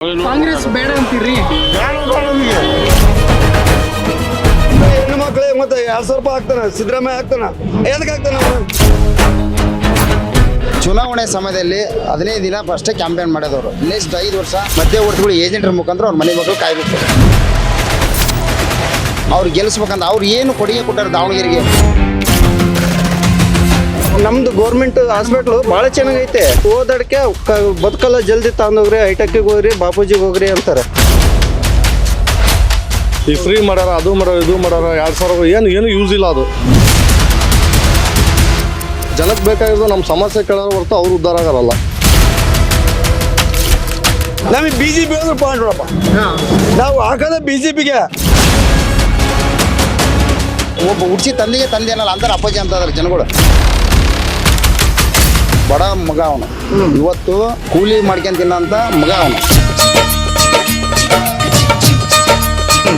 ಕಾಂಗ್ರೆಸ್ ಬೇಡ ಅಂತೀರಿ? ಹೆಣ್ಣು ಮಕ್ಳಿಗೆ ಮತ್ತೆ 2,000 ರೂಪಾಯಿ ಆಗ್ತಾನ, ಸಿದ್ದರಾಮಯ್ಯ ಆಗ್ತಾನ, ಎದಕ್ಕೆ ಆಗ್ತಾನ? ಚುನಾವಣೆ ಸಮಯದಲ್ಲಿ 15 ದಿನ ಅಷ್ಟೇ ಕ್ಯಾಂಪೇನ್ ಮಾಡಿದವರು. ನೆಕ್ಸ್ಟ್ 5 ವರ್ಷ ಮಧ್ಯವರ್ತಿಗಳು ಏಜೆಂಟರ ಮುಖಾಂತರ ಅವ್ರ ಮನೆ ಮಕ್ಕಳು ಕಾಯ್ಬೇಕು. ಅವ್ರು ಗೆಲ್ಲಿಸ್ಬೇಕಂತ ಅವ್ರು ಏನು ಕೊಡುಗೆ ಕೊಟ್ಟಾರೆ ದಾವಣಗೆರೆಗೆ. ನಮ್ದು ಗೌರ್ಮೆಂಟ್ ಹಾಸ್ಪಿಟ್ಲು ಭಾಳ ಚೆನ್ನಾಗೈತೆ. ಓದಾಡಕ್ಕೆ ಬದುಕಲ್ಲ, ಜಲ್ದಿ ತಗೊಂಡೋಗ್ರಿ, ಹೈಟೆಕ್ಕಿಗೆ ಹೋಗ್ರಿ, ಬಾಪೂಜಿಗೆ ಹೋಗ್ರಿ ಅಂತಾರೆ. ಈ ಫ್ರೀ ಮಾಡ್ಯಾರ, ಅದು ಮಾಡ್ಯಾರ, ಇದು ಮಾಡ್ಯಾರ, 2,000 ಏನು ಯೂಸ್ ಇಲ್ಲ. ಅದು ಜನಕ್ಕೆ ಬೇಕಾಗಿರೋದು ನಮ್ಮ ಸಮಸ್ಯೆ ಕೇಳೋರು ಹೊರತು ಅವ್ರು ಉದ್ಧಾರ ಆಗಲ್ಲ. ನಮಗೆ BJP ಅಂದ್ರೆ ನೋಡಪ್ಪ, ನಾವು ಹಾಕೋದ BJPಗೆ. ಒಬ್ಬ ಹುಡ್ಸಿ ತಂದೆಗೆ ತಂದೆ ಅನ್ನಲ್ಲ ಅಂತಾರೆ ಅಪ್ಪಾಜಿ ಅಂತ ಅದ್ರ ಜನಗಳು. ಬಡ ಮಗ ಅವನು, ಇವತ್ತು ಕೂಲಿ ಮಾಡ್ಕೊಂಡ್ ತಿನ್ನಂತ ಮಗ ಅವನು.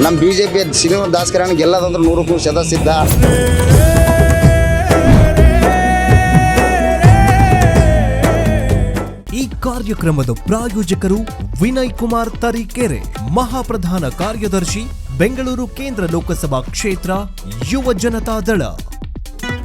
ನಮ್ಮ BJP ಶ್ರೀನಿವಾಸ ದಾಸ್ಕರಣ ಗೆಲ್ಲದಂದ್ರೆ 100% ಸಿದ್ಧ. ಈ ಕಾರ್ಯಕ್ರಮದ ಪ್ರಾಯೋಜಕರು ವಿನಯ್ ಕುಮಾರ್ ತರೀಕೆರೆ, ಮಹಾಪ್ರಧಾನ ಕಾರ್ಯದರ್ಶಿ, ಬೆಂಗಳೂರು ಕೇಂದ್ರ ಲೋಕಸಭಾ ಕ್ಷೇತ್ರ, ಯುವ ಜನತಾ ದಳ.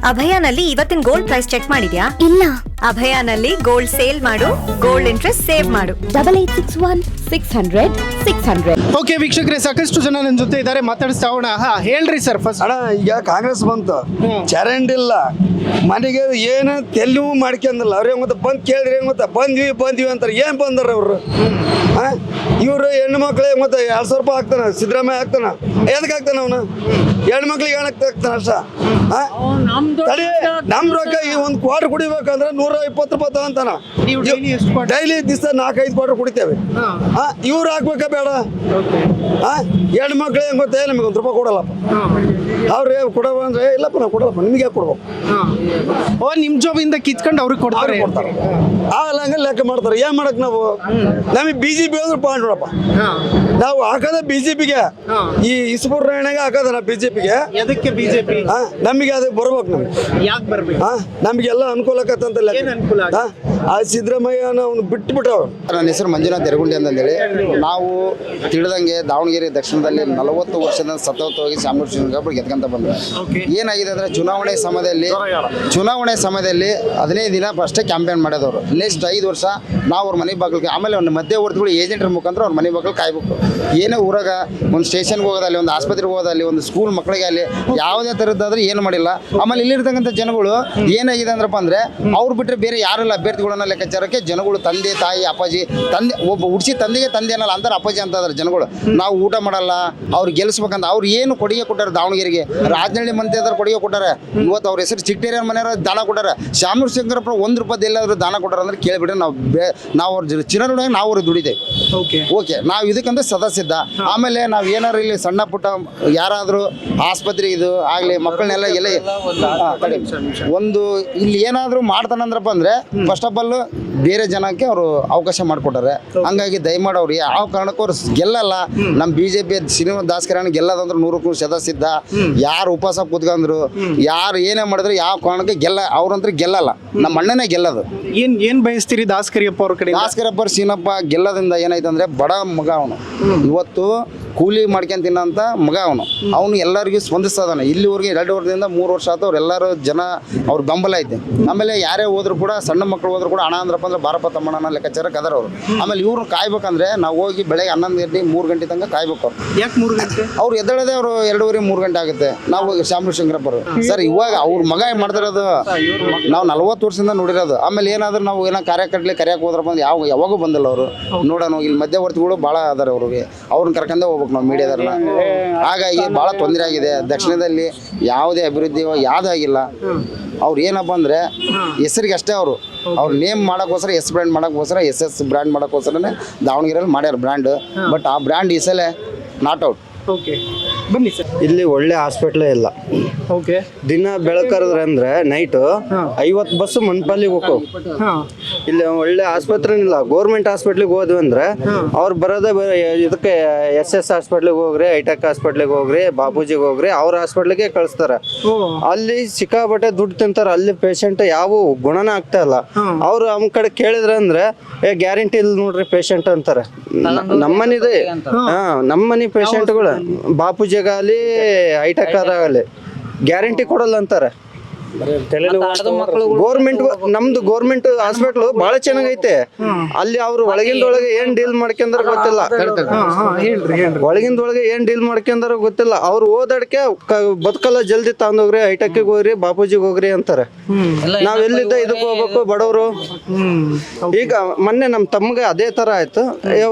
ಅಭಯಾನಲ್ಲಿ ಇವತ್ತಿನ ಗೋಲ್ಡ್ ಪ್ರೈಸ್ ಚೆಕ್ ಮಾಡಿದ್ಯಾ? ಇಲ್ಲ. ಅಭಯಾನಲ್ಲಿ ಗೋಲ್ಡ್ ಸೇಲ್ ಮಾಡು, ಗೋಲ್ಡ್ ಇಂಟ್ರೆಸ್ಟ್ ಸೇವ್ ಮಾಡು. 8861 600 600. ಓಕೆ ವೀಕ್ಷಕರೇ, ಸಾಕಷ್ಟು ಜನ ನನ್ನ ಜೊತೆ ಇದ್ದಾರೆ, ಮಾತಾಡಿಸ್ತಾ ಹೋಗೋಣ. ಹೇಳ್ರಿ ಸರ್ ಫಸ್ಟ್. ಅಣ್ಣ, ಈಗ ಕಾಂಗ್ರೆಸ್ ಬಂತು, ಚರಂಡಿ ಇಲ್ಲ, ಮನೆಗೆ ಏನು ತೆಲುವು ಮಾಡ್ಕೊಂಡಿಲ್ಲ. ಅವ್ರಿಗೆ ಮತ್ತೆ ಬಂದು ಕೇಳಿದ್ರೆ ಮತ್ತೆ ಬಂದ್ವಿ ಅಂತಾರೆ. ಏನು ಬಂದಾರ ಅವರು? ಇವರು ಹೆಣ್ಣು ಮಕ್ಳಿಗೆ ಮತ್ತೆ 2,000 ರೂಪಾಯಿ ಆಗ್ತಾನ, ಸಿದ್ದರಾಮಯ್ಯ ಆಗ್ತಾನ, ಎದಕ್ಕೆ ಆಗ್ತಾನ ಅವನು? ಹೆಣ್ಣು ಮಕ್ಳಿಗೆ ಏನಕ್ಕೆ ಆಗ್ತಾನ ಅಷ್ಟ? ನಮ್ ರೊಕ್ಕ ಈ 1 ಕ್ವಾರ್ಟರ್ ಕುಡಿಬೇಕಂದ್ರೆ 120 ರೂಪಾಯಿ ತಗೊಂತಾನ. ಡೈಲಿ ದಿವಸ 4-5 ಕ್ವಾರ್ಟರ್ ಕುಡಿತೇವೆ. ಇವ್ರು ಹಾಕ್ಬೇಕಾ ಬೇಡ? ಹೆಣ್ಣು ಮಕ್ಳು ಹೆಂಗ್ ಗೊತ್ತೇ, ನಮಗೆ 1 ರೂಪಾಯಿ ಕೊಡಲ್ಲಪ್ಪ. ಅವ್ರು ಕೊಡವ ಅಂದ್ರೆ ಇಲ್ಲಪ್ಪ, ನಾವು ಕೊಡಲ್ಲಪ್ಪ, ನಿಮಗೆ ಯಾಕೆ ಕೊಡ್ಬೇಕು? ನಿಮ್ ಜಾಬಿಂದ ಕಿತ್ಕೊಂಡು ಅವ್ರಿಗೆ ಕೊಡ್ತಾರೆ. ಹಂಗ ಲೆಕ್ಕ ಮಾಡ್ತಾರೆ. ಏನ್ ಮಾಡಕ್ ನಾವು? ನಮಗೆ BJP ಅಂದ್ರೆ ನೋಡಪ್ಪ, ನಾವು ಹಾಕೋದ BJPಗೆ. ಈ ಇಸ್ಪೂರ್ ರಾಯಣಗೆ ಹಾಕೋದ ನಾವು BJPಗೆ. ಎದಕ್ಕೆ BJP? ನಮಗೆ ಅದು ಬರ್ಬೇಕು. ನಮ್ಗೆ ಯಾಕೆ ಬರ್ಬೇಕು? ನಮಗೆಲ್ಲ ಅನುಕೂಲ ಆಕತ್ತಂತ ಅನುಕೂಲ? ಆ ಸಿದ್ದರಾಮಯ್ಯನ ಅವ್ನು ಬಿಟ್ಬಿಟ್ಟವ್. ನನ್ನ ಹೆಸರು ಮಂಜುನಾಥ್ ತೆರಗುಂಡಿ ಅಂತಂದೇಳಿ. ನಾವು ತಿಳಿದಂಗೆ ದಾವಣಗೆರೆ ದಕ್ಷಿಣದಲ್ಲಿ 40 ವರ್ಷದ ಸತತವಾಗಿ ಚಾಮರಾಜನಗರ ಗೆದ್ಕೊಂತ ಬಂದ್ರು. ಏನಾಗಿದೆ ಅಂದ್ರೆ ಚುನಾವಣೆ ಸಮಯದಲ್ಲಿ 15 ದಿನ ಅಷ್ಟೇ ಕ್ಯಾಂಪೇನ್ ಮಾಡಿದವರು. ನೆಕ್ಸ್ಟ್ 5 ವರ್ಷ ನಾವು ಅವ್ರ ಮನೆ ಬಾಗಿಲಿಗೆ, ಆಮೇಲೆ ಒಂದು ಮಧ್ಯವರ್ತಿಗಳು ಏಜೆಂಟರ ಮುಖಾಂತರ ಅವ್ರ ಮನೆ ಬಾಗಿಲು ಕಾಯ್ಬೇಕು. ಏನೇ ಊರಾಗ ಒಂದು ಸ್ಟೇಷನ್ಗೆ ಹೋಗೋದಲ್ಲಿ, ಒಂದು ಆಸ್ಪತ್ರೆಗೆ ಹೋಗೋದಲ್ಲಿ, ಒಂದು ಸ್ಕೂಲ್ ಮಕ್ಕಳಿಗೆ ಅಲ್ಲಿ ಯಾವುದೇ ಥರದ್ದಾದ್ರೆ ಏನು ಮಾಡಿಲ್ಲ. ಆಮೇಲೆ ಇಲ್ಲಿರ್ತಕ್ಕಂಥ ಜನಗಳು ಏನಾಗಿದೆ ಅಂದ್ರಪ್ಪ ಅಂದರೆ, ಅವ್ರು ಬಿಟ್ಟರೆ ಬೇರೆ ಯಾರೆಲ್ಲ ಅಭ್ಯರ್ಥಿಗಳನ್ನ ಲೆಕ್ಕಾಚಾರಕ್ಕೆ ಜನಗಳು ತಂದೆ ತಾಯಿ ಅಪ್ಪಾಜಿ ತಂದೆ, ಒಬ್ಬ ಹುಡ್ಸಿ ತಂದೆಗೆ ತಂದೆ ಅನ್ನಲ್ಲ ಅಂತಾರೆ ಅಪ್ಪಾಜಿ ಅಂತ ಅದ್ರ ಜನಗಳು. ನಾವು ಊಟ ಮಾಡಲ್ಲ, ಅವ್ರು ಗೆಲ್ಲಿಸ್ಬೇಕಂತ ಅವ್ರು ಏನು ಕೊಡುಗೆ ಕೊಟ್ಟಾರೆ ದಾವಣಗೆರೆಗೆ. ರಾಜನಹಳ್ಳಿ ಮಂತ್ರಿ ಕೊಡುಗೆ ಕೊಟ್ಟಾರೆ. ಇವತ್ತು ಅವ್ರ ಹೆಸರು ಚಿಟ್ಟೇರಿಯರ ಮನೆಯವ್ರ ದಾನ ಕೊಟ್ಟಾರೆ. ಶಾಮಶಂಕರಪ್ಪ 1 ರೂಪಾಯಿ ಎಲ್ಲಾದ್ರೂ ದಾನ ಕೊಟ್ಟಾರೆ ಅಂದ್ರೆ ಕೇಳಿಬಿಟ್ರೆ ನಾವು ಅವ್ರ ಚಿನ್ನದೊಳಗೆ ನಾವು ಅವ್ರಿಗೆ ದುಡಿತೇವೆ. ಓಕೆ, ನಾವು ಇದಕ್ಕಂತ ಸದಸ್ಯದ್ದ. ಆಮೇಲೆ ನಾವು ಏನಾರು ಇಲ್ಲಿ ಸಣ್ಣ ಪುಟ್ಟ ಯಾರಾದರೂ ಆಸ್ಪತ್ರೆ ಇದು ಆಗಲಿ, ಮಕ್ಕಳನ್ನೆಲ್ಲ ಒಂದು ಇಲ್ಲಿ ಏನಾದರೂ ಮಾಡ್ತಾನಂದ್ರಪ್ಪ ಅಂದರೆ ಫಸ್ಟ್ ಆಫ್ ಆಲ್ ಬೇರೆ ಜನಕ್ಕೆ ಅವರು ಅವಕಾಶ ಮಾಡಿಕೊಟ್ಟಾರೆ. ಹಂಗಾಗಿ ದಯಮಾಡಿ ಅವ್ರು ಯಾವ ಕಾರಣಕ್ಕೂ ಅವ್ರು ಗೆಲ್ಲಲ್ಲ. ನಮ್ಮ BJP ಶ್ರೀನಿವಾಸ ದಾಸ್ಕರಣ ಗೆಲ್ಲದಂದ್ರೆ 100% ಸಿದ್ಧ. ಯಾರು ಉಪವಾಸ ಕೂತ್ಕೊಂಡ್ರು, ಯಾರು ಏನೇ ಮಾಡಿದ್ರು ಯಾವ ಕಾರಣಕ್ಕೆ ಅವ್ರಂದ್ರೆ ಗೆಲ್ಲಲ್ಲ. ನಮ್ಮ ಅಣ್ಣನೇ ಗೆಲ್ಲದು. ಏನ್ ಬಯಸ್ತೀರಿ ದಾಸ್ಕರಿಯಪ್ಪ ಅವ್ರ ಕಡೆ? ದಾಸ್ಕರಿಯಪ್ಪ ಸೀನಪ್ಪ ಗೆಲ್ಲದಿಂದ ಏನಾಯ್ತಂದ್ರೆ, ಬಡ ಮಗ ಅವನು, ಇವತ್ತು ಕೂಲಿ ಮಾಡ್ಕೊಂಡ್ ತಿನ್ನಂತ ಮಗ ಅವನು ಎಲ್ಲರಿಗೂ ಸ್ಪಂದಿಸ್ತದಾನೆ. ಇಲ್ಲಿವರೆಗೆ 2 ವರ್ಷದಿಂದ 3 ವರ್ಷ ಆಯ್ತು ಅವ್ರೆಲ್ಲರೂ ಜನ ಅವ್ರ ಬೆಂಬಲ ಐತೆ. ಆಮೇಲೆ ಯಾರೇ ಹೋದ್ರು ಕೂಡ, ಸಣ್ಣ ಮಕ್ಕಳು ಹೋದ್ರು ಕೂಡ, ಹಣ ಅಂದ್ರಪ್ಪ ಅಂದ್ರೆ ಬಾರಪ್ಪ ತಮ್ಮಣ್ಣ ಲೆಕ್ಕಾಚಾರಕ್ಕೆ ಅದರ ಅವರು. ಆಮೇಲೆ ಇವ್ರನ್ನ ಕಾಯ್ಬೇಕಂದ್ರೆ ನಾವು ಹೋಗಿ ಬೆಳಗ್ಗೆ 11 ಗಂಟೆ 3 ಗಂಟೆ ತನಕ ಕಾಯ್ಬೇಕು. ಯಾಕೆ 3 ಗಂಟೆ? ಅವ್ರು ಎದ್ದೇಳದೆ ಅವ್ರು 2:30-3 ಗಂಟೆ ಆಗುತ್ತೆ. ನಾವು ಶಾಮಶಂಕರಪ್ಪರು ಸರ್, ಇವಾಗ ಅವ್ರ ಮಗ ಮಾಡ್ತಿರೋದು ನಾವು 40 ವರ್ಷದಿಂದ ನೋಡಿರೋದು. ಆಮೇಲೆ ಏನಾದ್ರೂ ನಾವು ಏನೋ ಕಾರ್ಯಕರ್ತಲಿ ಕರೆಯಕ್ಕೆ ಹೋದ್ರಪ್ಪ ಅಂದ್ರೆ ಯಾವಾಗೂ ಬಂದಿಲ್ಲ ಅವರು. ನೋಡೋಣ, ಇಲ್ಲಿ ಮಧ್ಯವರ್ತಿಗಳು ಭಾಳ ಅದಾರೆ ಅವ್ರಿಗೆ, ಅವ್ರನ್ನ ಕರ್ಕೊಂಡೇ ಹೋಗ್ಬೇಕು ನಾವು ಮೀಡಿಯಾದವ್ರನ್ನ. ಹಾಗಾಗಿ ಭಾಳ ತೊಂದರೆ ಆಗಿದೆ. ದಕ್ಷಿಣದಲ್ಲಿ ಯಾವುದೇ ಅಭಿವೃದ್ಧಿ ಯಾವುದೂ ಆಗಿಲ್ಲ. ಅವ್ರು ಏನಪ್ಪ ಅಂದರೆ ಹೆಸರಿಗೆ ಅಷ್ಟೇ, ಅವ್ರು ನೇಮ್ ಮಾಡೋಕ್ಕೋಸ್ಕರ, ಬ್ರ್ಯಾಂಡ್ ಮಾಡೋಕ್ಕೋಸ್ಕರ, SS ಬ್ರ್ಯಾಂಡ್ ಮಾಡೋಕ್ಕೋಸ್ಕರನೇ ದಾವಣಗೆರೆಯಲ್ಲಿ ಮಾಡ್ಯಾರ ಬ್ರ್ಯಾಂಡ್. ಬಟ್ ಆ ಬ್ರ್ಯಾಂಡ್ ಈ ಸಲ ನಾಟ್ ಔಟ್. ಓಕೆ, ಬನ್ನಿ ಸರ್. ಇಲ್ಲಿ ಒಳ್ಳೆ ಹಾಸ್ಪಿಟ್ಲೇ ಇಲ್ಲ. ಓಕೆ. ದಿನ ಬೆಳಕರಿದ್ರೆ ಅಂದ್ರೆ ನೈಟು 50 ಬಸ್ ಮನ್ಪಲ್ಲಿಗೆ ಹೋಗೋ. ಇಲ್ಲಿ ಒಳ್ಳೆ ಆಸ್ಪತ್ರೆ ಇಲ್ಲ. ಗೌರ್ಮೆಂಟ್ ಹಾಸ್ಪಿಟ್ಲಿಗೆ ಹೋದ್ವಿ ಅಂದ್ರೆ ಅವ್ರು ಬರೋದೇ ಇದಕ್ಕೆ SS ಹಾಸ್ಪಿಟ್ಲಿಗೆ ಹೋಗ್ರಿ, ಐಟೆಕ್ ಹಾಸ್ಪಿಟ್ಲಿಗೆ ಹೋಗ್ರಿ, ಬಾಬೂಜಿಗೆ ಹೋಗ್ರಿ, ಅವ್ರ ಹಾಸ್ಪಿಟ್ಲಿಗೆ ಕಳಿಸ್ತಾರೆ. ಅಲ್ಲಿ ಸಿಕ್ಕಾಬಟ್ಟೆ ದುಡ್ಡು ತಿಂತಾರೆ. ಅಲ್ಲಿ ಪೇಷಂಟ್ ಯಾವ ಗುಣನ ಆಗ್ತಾ ಇಲ್ಲ. ಅವ್ರು ನಮ್ಮ ಕಡೆ ಕೇಳಿದ್ರೆ ಅಂದ್ರೆ ಗ್ಯಾರಂಟಿ ಇಲ್ಲ ನೋಡ್ರಿ ಪೇಷಂಟ್ ಅಂತಾರೆ. ನಮ್ಮನಿದೆ ನಮ್ಮನಿ ಪೇಷಂಟ್ಗಳು ಬಾಪೂಜಿಗಾಗಲಿ ಐಟೆಕ್ ಆಗಲಿ ಗ್ಯಾರಂಟಿ ಕೊಡಲ್ಲ ಅಂತಾರೆ. ಗೌರ್ಮೆಂಟ್ ನಮ್ದು ಗೌರ್ಮೆಂಟ್ ಹಾಸ್ಪಿಟ್ಲ್ ಬಹಳ ಚೆನ್ನಾಗೈತೆ. ಅಲ್ಲಿ ಅವ್ರು ಒಳಗಿಂದೊಳಗೆ ಏನ್ ಡೀಲ್ ಮಾಡ್ಕೊಂಡ್ರ ಗೊತ್ತಿಲ್ಲ. ಒಳಗಿಂದೊಳಗೆ ಏನ್ ಡೀಲ್ ಮಾಡ್ಕೊಂಡ್ರ ಗೊತ್ತಿಲ್ಲ. ಅವ್ರು ಓದಾಡ್ಕೆ ಬದುಕಲ್ಲ, ಜಲ್ದಿ ತಗೊಂಡೋಗ್ರಿ, ಐಟೆಕ್ಗೆ ಹೋಗ್ರಿ, ಬಾಪೂಜಿಗೆ ಹೋಗ್ರಿ ಅಂತಾರೆ. ನಾವ್ ಎಲ್ಲಿದ್ದ ಇದಕ್ಕೆ ಹೋಗ್ಬೇಕು ಬಡವರು. ಈಗ ಮೊನ್ನೆ ನಮ್ ತಮ್ಗೆ ಅದೇ ತರ ಆಯ್ತು.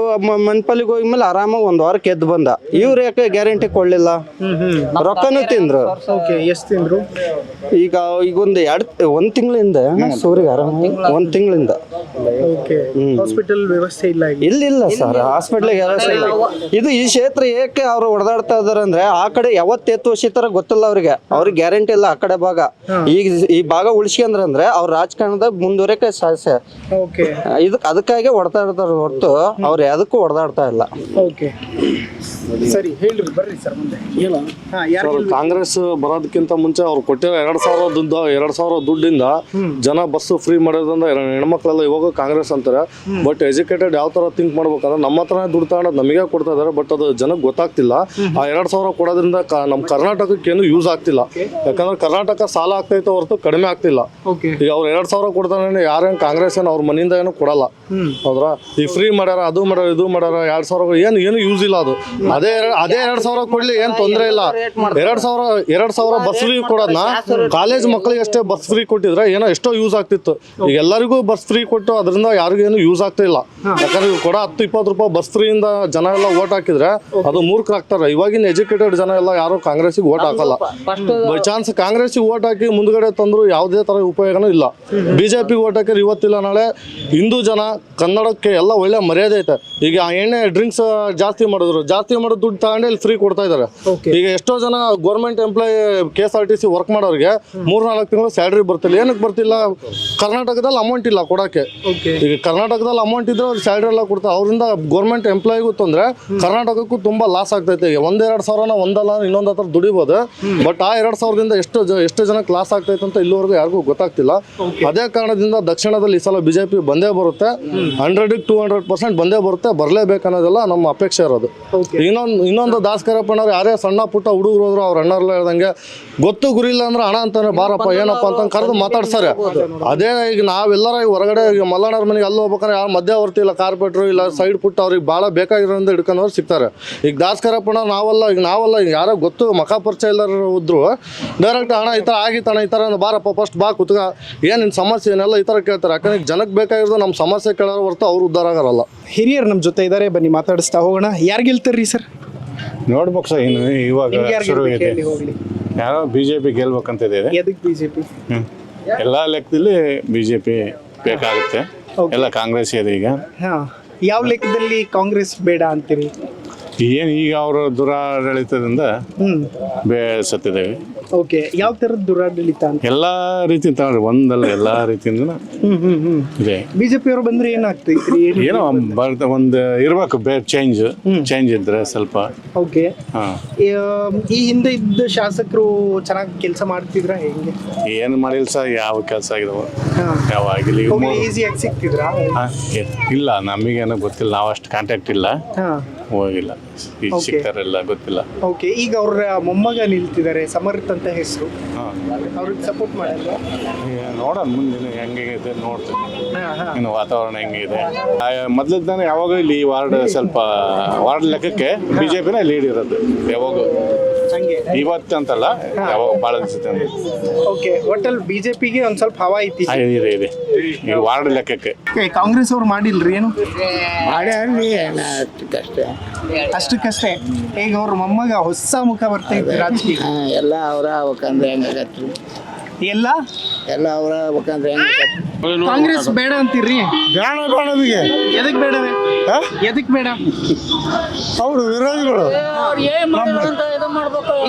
ಮನ್ಪಲ್ಲಿಗೆ ಹೋಗ್ಮೇಲೆ ಆರಾಮಾಗಿ 1 ವಾರಕ್ಕೆ ಎದ್ದು ಬಂದ. ಇವ್ರು ಯಾಕೆ ಗ್ಯಾರಂಟಿ ಕೊಡ್ಲಿಲ್ಲ? ರೊಕ್ಕನೂ ತಿಂದ್ರು. ಎಷ್ಟು ತಿಂದ್ರು? ಈಗ ಒಂದ್ ತಿಂಗಳಿಂದ ಸೂರಿಗೆ ಆರಾಮ 1 ತಿಂಗಳಿಂದ ಹಾಸ್ಪಿಟಲ್ ವ್ಯವಸ್ಥೆ ಇಲ್ಲ. ಇಲ್ಲ ಸರ್, ಹಾಸ್ಪಿಟ್ಲ್ ವ್ಯವಸ್ಥೆ ಇಲ್ಲ. ಇದು ಈ ಕ್ಷೇತ್ರ ಏಕೆ ಅವ್ರು ಹೊಡೆದಾಡ್ತಾ ಇದಾರೆ ಅಂದ್ರೆ ಆ ಕಡೆ ಯಾವತ್ತು ಎತ್ತುವಸಿತಾರ ಗೊತ್ತಿಲ್ಲ ಅವ್ರಿಗೆ ಗ್ಯಾರಂಟಿ ಇಲ್ಲ. ಆ ಕಡೆ ಭಾಗ ಈಗ ಈ ಭಾಗ ಉಳಿಸ್ಕೊಂಡ್ರೆ ಅವ್ರ ರಾಜಕಾರಣದಾಗ ಮುಂದುವರೆಕೆ ಸಾಧ್ಯ. ಅದಕ್ಕಾಗಿ ಹೊಡೆತಾ ಇರ್ತಾರ ಹೊರತು ಅವ್ರು ಯಾವುದಕ್ಕೂ ಹೊಡೆದಾಡ್ತಾ ಇಲ್ಲ. ಸರಿ ಹೇಳ್ರಿ, ಬರ್ರಿ ಸರ್ ಮುಂದೆ. ಕಾಂಗ್ರೆಸ್ ಬರೋದಕ್ಕಿಂತ ಮುಂಚೆ ಅವ್ರು ಕೊಟ್ಟಿರೋ 2,000 ದುಡ್ಡಿಂದ ಜನ ಬಸ್ ಫ್ರೀ ಮಾಡೋದ್ರಿಂದ ಹೆಣ್ಮಕ್ಳೆಲ್ಲ ಇವಾಗ ಕಾಂಗ್ರೆಸ್ ಅಂತಾರೆ. ಬಟ್ ಎಜುಕೇಟೆಡ್ ಯಾವ ತರ ಥಿಂಕ್ ಮಾಡ್ಬೇಕಂದ್ರೆ ನಮ್ಮ ಹತ್ರನೇ ದುಡ್ಡು ತಗೊಂಡು ನಮಗೆ ಕೊಡ್ತಾ ಇದಾರೆ. ಬಟ್ ಅದು ಜನಕ್ಕೆ ಗೊತ್ತಾಗ್ತಿಲ್ಲ. ಆ 2,000 ಕೊಡೋದ್ರಿಂದ ನಮ್ಮ ಕರ್ನಾಟಕಕ್ಕೆ ಏನು ಯೂಸ್ ಆಗ್ತಿಲ್ಲ. ಯಾಕಂದ್ರೆ ಕರ್ನಾಟಕ ಸಾಲ ಆಗ್ತೈತೆ ಹೊರತು ಕಡಿಮೆ ಆಗ್ತಿಲ್ಲ. ಈಗ ಅವ್ರು 2,000 ಕೊಡ್ತಾನೆ ಯಾರೇನು ಕಾಂಗ್ರೆಸ್ ಏನು ಅವ್ರ ಮನೆಯಿಂದ ಏನು ಕೊಡಲ್ಲ. ಹೌದ್ರಾ? ಈ ಫ್ರೀ ಮಾಡ್ಯಾರ, ಅದು ಮಾಡ್ಯಾರ, ಇದು ಮಾಡ್ಯಾರ, 2,000 ಏನು ಯೂಸ್ ಇಲ್ಲ. ಅದು ಅದೇ 2,000 ಕೊಡ್ಲಿ ಏನ್ ತೊಂದರೆ ಇಲ್ಲ. 2,000 ಬಸ್ ಫ್ರೀ ಕೊಡೋದನ್ನ ಕಾಲೇಜ್ ಮಕ್ಕಳಿಗೆ ಅಷ್ಟೇ ಬಸ್ ಫ್ರೀ ಕೊಟ್ಟಿದ್ರೆ ಏನೋ ಎಷ್ಟೋ ಯೂಸ್ ಆಗ್ತಿತ್ತು. ಈಗ ಎಲ್ಲರಿಗೂ ಬಸ್ ಫ್ರೀ ಕೊಟ್ಟು ಅದರಿಂದ ಯಾರಿಗೇನು ಯೂಸ್ ಆಗ್ತಾ ಇಲ್ಲ. ಯಾಕಂದ್ರೆ ಕೊಡ 10-20 ರೂಪಾಯಿ ಬಸ್ ಫ್ರೀಯಿಂದ ಜನ ಎಲ್ಲ ಓಟ್ ಹಾಕಿದ್ರೆ ಅದು ಮೂರ್ಖರಾಗ್ತಾರೆ. ಇವಾಗಿನ ಎಜುಕೇಟೆಡ್ ಜನ ಎಲ್ಲ ಯಾರು ಕಾಂಗ್ರೆಸ್ಗೆ ಓಟ್ ಹಾಕಲ್ಲ. ಬೈ ಚಾನ್ಸ್ ಕಾಂಗ್ರೆಸ್ಗೆ ಓಟ್ ಹಾಕಿ ಮುಂದ್ಗಡೆ ತಂದ್ರು ಯಾವುದೇ ತರ ಉಪಯೋಗನೂ ಇಲ್ಲ. ಬಿಜೆಪಿಗೆ ಓಟ್ ಹಾಕಿದ್ರೆ ಇವತ್ತಿಲ್ಲ ನಾಳೆ ಹಿಂದೂ ಜನ ಕನ್ನಡಕ್ಕೆ ಎಲ್ಲ ಒಳ್ಳೆ ಮರ್ಯಾದೆ ಐತೆ. ಈಗ ಎಣ್ಣೆ ಡ್ರಿಂಕ್ಸ್ ಜಾಸ್ತಿ ಮಾಡಿದ್ರು, ಜಾಸ್ತಿ ಮಾಡೋ ದುಡ್ಡು ತಗೊಂಡು ಇಲ್ಲಿ ಫ್ರೀ ಕೊಡ್ತಾ ಇದಾರೆ. ಈಗ ಎಷ್ಟೋ ಜನ ಗೌರ್ಮೆಂಟ್ ಎಂಪ್ಲಾಯ್ KSRTC ವರ್ಕ್ ಮಾಡೋರಿಗೆ 3-4 ತಿಂಗಳು ಸ್ಯಾಲ್ರಿ ಬರ್ತಿಲ್ಲ. ಏನಕ್ಕೆ ಬರ್ತಿಲ್ಲ? ಕರ್ನಾಟಕದಲ್ಲಿ ಅಮೌಂಟ್ ಇಲ್ಲ ಕೊಡಕ್ಕೆ. ಈಗ ಕರ್ನಾಟಕದಲ್ಲಿ ಅಮೌಂಟ್ ಇದ್ರೆ ಅವ್ರು ಸ್ಯಾಲ್ರಿ ಎಲ್ಲ ಕೊಡ್ತಾರೆ. ಅವರಿಂದ ಗೌರ್ಮೆಂಟ್ ಎಂಪ್ಲಾಯಿಗೂ ತೊಂದರೆ, ಕರ್ನಾಟಕಕ್ಕೂ ತುಂಬಾ ಲಾಸ್ ಆಗ್ತೈತೆ. 1-2 ಸಾವಿರನ ಒಂದಲ್ಲ ಇನ್ನೊಂದು ಹತ್ರ ದುಡಿಬೋದು. ಬಟ್ ಆ 2,000ದಿಂದ ಎಷ್ಟು ಜನಕ್ಕೆ ಲಾಸ್ ಆಗ್ತೈತೆ ಅಂತ ಇಲ್ಲಿವರೆಗೂ ಯಾರಿಗೂ ಗೊತ್ತಾಗ್ತಿಲ್ಲ. ಅದೇ ಕಾರಣದಿಂದ ದಕ್ಷಿಣದಲ್ಲಿ ಈ ಸಲ ಬಿಜೆಪಿ ಬಂದೇ ಬರುತ್ತೆ. 100-200% ಬಂದೇ ಬರುತ್ತೆ. ಬರಲೇಬೇಕನ್ನೋದೆಲ್ಲ ನಮ್ಮ ಅಪೇಕ್ಷೆ ಇರೋದು. ಇನ್ನೊಂದು ದಾಸಕರಪ್ಪನವ್ರು ಯಾರೇ ಸಣ್ಣ ಪುಟ್ಟ ಹುಡುಗರು ಹೋದ್ರು ಅವ್ರ ಅಣ್ಣರ್ಲ ಹೇಳ್ದಂಗೆ ಗೊತ್ತು ಗುರಿ ಇಲ್ಲ ಅಂದ್ರೆ ಹಣ ಅಂತಾನೆ ಬಾರಪ್ಪ ಏನಪ್ಪ ಅಂತ ಕರೆದು ಮಾತಾಡ್ತಾರೆ. ಅದೇ ಈಗ ನಾವೆಲ್ಲರ ಹೊರಗಡೆ ಈಗ ಮಲ್ಲಣ್ಣವ್ರ ಮನೆಗೆ ಅಲ್ಲಿ ಹೋಗ್ಬೇಕಂದ್ರೆ ಯಾರು ಮಧ್ಯವರ್ತಿ ಇಲ್ಲ, ಕಾರ್ಪೊರೇಟ್ರು ಇಲ್ಲ, ಸೈಡ್ ಪುಟ್ಟ ಅವ್ರಿಗೆ ಭಾಳ ಬೇಕಾಗಿರೋದ್ರಿಂದ ಹಿಡ್ಕೊಂಡವ್ರು ಸಿಗ್ತಾರೆ. ಈಗ ದಾಸಕರಪ್ಪನ ನಾವಲ್ಲ ಈಗ ಯಾರೋ ಗೊತ್ತು ಮಖ ಪರಿಚಯ ಎಲ್ಲರೂ ಇದ್ರು ಡೈರೆಕ್ಟ್ ಹಣ ಈ ಥರ ಆಗಿತ್ತಣ್ಣ ಈ ಥರ ಬಾರಪ್ಪ ಫಸ್ಟ್ ಬಾ ಕುತ್ಕ ಏನು ನಿನ್ನ ಸಮಸ್ಯೆ ಏನೆಲ್ಲ ಈ ಥರ ಕೇಳ್ತಾರೆ. ಯಾಕಂದ್ರೆ ಜನಕ್ಕೆ ಬೇಕಾಗಿರೋದು ನಮ್ಮ ಸಮಸ್ಯೆ ಕೇಳೋರು ಹೊರತು ಅವ್ರು ಉದ್ಧಾರ ಆಗಲ್ಲ. ಹಿರಿಯರು ನಮ್ಮ ಜೊತೆ ಇದ್ದಾರೆ, ಬನ್ನಿ ಮಾತಾಡಿಸ್ತಾ ಹೋಗೋಣ. ಯಾರು ಗೆಲ್ತಾರ್ರಿ ಸರ್? ನೋಡ್ಬೇಕು ಸರ್, ಇನ್ನು ಇವಾಗ ಶುರು ಇದೆ. ಯಾರೋ BJP ಗೆಲ್ಬೇಕಂತಿದೆ. ಎದಕ್ಕೆ BJP? ಎಲ್ಲ ಲೆಕ್ಕದಲ್ಲಿ BJP ಬೇಕಾಗುತ್ತೆ. ಎಲ್ಲ ಕಾಂಗ್ರೆಸ್ ಇದೆ ಈಗ. ಯಾವ ಲೆಕ್ಕದಲ್ಲಿ ಕಾಂಗ್ರೆಸ್ ಬೇಡ ಅಂತೀರಿ? ಏನು ಈಗ ಅವರು ದುರಾಡಳಿತದಿಂದ ಬೇಸತ್ತಿದ್ದೇವೆ. ಓಕೆ, ಯಾವ ಥರದ ದುರಾಡಳಿತ ಅಂತ? ಎಲ್ಲ ರೀತಿ ತಗೊಂಡ್ರೆ ಒಂದಲ್ಲ ಎಲ್ಲ ರೀತಿಯಿಂದ ಇದೆ. ಬಿಜೆಪಿ ಅವರು ಬಂದ್ರೆ ಏನಾಗ್ತೈತ್ರಿ? ಏನೋ ಒಂದು ಇರ್ಬೇಕು ಬೇರೆ ಚೇಂಜ್ ಇದ್ರೆ ಸ್ವಲ್ಪ. ಓಕೆ, ಈ ಹಿಂದೆ ಇದ್ದ ಶಾಸಕರು ಚೆನ್ನಾಗಿ ಕೆಲಸ ಮಾಡ್ತಿದ್ರ ಹೆಂಗೆ? ಏನು ಮಾಡಿಲ್ಲ ಸರ್, ಯಾವ ಕೆಲಸ ಆಗಿದಾವ ಯಾವ ಆಗಿಲ್ಲ. ಈಸಿಯಾಗಿ ಸಿಗ್ತಿದ್ರಾ? ಇಲ್ಲ, ನಮಗೇನೋ ಗೊತ್ತಿಲ್ಲ, ನಾವು ಅಷ್ಟು ಕಾಂಟ್ಯಾಕ್ಟ್ ಇಲ್ಲ, ಹೋಗಿಲ್ಲ, ಸಿಗ್ತಾರಲ್ಲ ಗೊತ್ತಿಲ್ಲ. ಓಕೆ, ಈಗ ಅವ್ರ ಮೊಮ್ಮಗ ನಿಲ್ತಿದ್ದಾರೆ ಸಮರ್ಥ ಅಂತ ಹೆಸರು, ಅವ್ರಿಗೆ ಸಪೋರ್ಟ್ ಮಾಡಲ್ಲ? ನೋಡೋಣ ಮುಂದಿನ ಹೆಂಗಿದೆ ನೋಡ್ತೀವಿ, ಇನ್ನು ವಾತಾವರಣ ಹೆಂಗಿದೆ. ಮೊದಲಿದ್ದಾನೆ ಯಾವಾಗ ಇಲ್ಲಿ ಸ್ವಲ್ಪ ವಾರ್ಡ್ ಲೆಕ್ಕಕ್ಕೆ BJPನ ಲೀಡ್ ಇರೋದು ಯಾವಾಗ, ಇವತ್ತು ಅಂತಲ್ಲ ಯಾವಾಗ ಭಾಳ ಅನ್ಸುತ್ತೆ. ಓಕೆ, ಒಟ್ಟಲ್ಲಿ BJPಗೆ ಒಂದ್ ಸ್ವಲ್ಪ ಹವಾ ಐತಿ. ಇದೆ ಈಗ ವಾರ್ಡ್ ಲೆಕ್ಕಕ್ಕೆ. ಕಾಂಗ್ರೆಸ್ ಅವ್ರು ಮಾಡಿಲ್ರಿ ಏನು? ಅಷ್ಟಕ್ಕಷ್ಟೇ. ಈಗ ಅವ್ರ ಮೊಮ್ಮಗ ಹೊಸ ಮುಖ ಬರ್ತಾ ಇತ್ತು ರಾಜಕೀಯ ಎಲ್ಲ ಅವ್ರ ಅವಕಂದ್ರೆ ಹೆಂಗಾಗತ್ರಿ. ಎಲ್ಲ ಎಲ್ಲ ಅವರ ಬೇಕಂದ್ರೆ ಕಾಂಗ್ರೆಸ್ ಬೇಡ ಅಂತೀರಿ? ನಮಗೆ ಎದಕ್ ಬೇಡವೇ? ಎದಕ್ ಬೇಡ? ಅವರು ವಿರೋಧಿಗಳು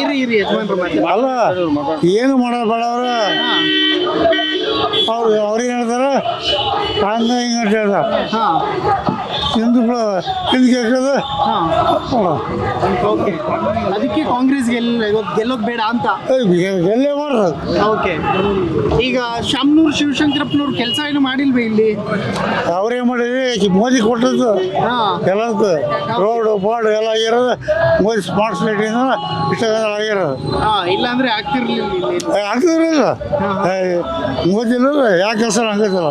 ಇರಿ ಯಜಮಾನ್ರು ಮಾತಾಡಿ. ಅಲ್ಲ ಏನು ಮಾಡೋದು ಬೇಡ ಅವರು ಅವ್ರೇನು ಹೇಳ್ತಾರೆ ಹಂಗ ಹಿಂಗೆ ಅಂತ ಹೇಳ್ತಾರೆ ಹಾ ಹಿಂದೂಗಳು ಹಿಂದಕ್ಕೆ ಹಾಕೋದು ಓಕೆ, ಅದಕ್ಕೆ ಕಾಂಗ್ರೆಸ್ ಗೆಲ್ಲೋದ್ ಬೇಡ ಅಂತ. ಎಲ್ಲೇ ಮಾಡೋದು ಓಕೆ, ಈಗ ಶಾಮನೂರು ಶಿವಶಂಕರಪ್ಪನವ್ರು ಕೆಲಸ ಏನು ಮಾಡಿಲ್ವೇ ಇಲ್ಲಿ? ಅವ್ರೇನು ಮಾಡಿದ್ರಿ ಮೋದಿ ಕೊಟ್ಟದ್ದು ಹಾ ಎಲ್ಲದಕ್ಕೂ ರೋಡು ಬಾಡು ಎಲ್ಲ ಆಗಿರೋದು ಮೋದಿ ಸ್ಮಾರ್ಟ್ ಸಿಟಿಯಿಂದ ಇಷ್ಟ ಆಗಿರೋದು ಹಾ, ಇಲ್ಲ ಅಂದ್ರೆ ಆಗ್ತಿರ್ಲಿಲ್ಲ ಇಲ್ಲಿ. ಆಗ್ತಿರಲಿಲ್ಲ ಮೋದಿ ಯಾಕೆ ಹೆಸರು ಹಂಗೈತಲ್ಲ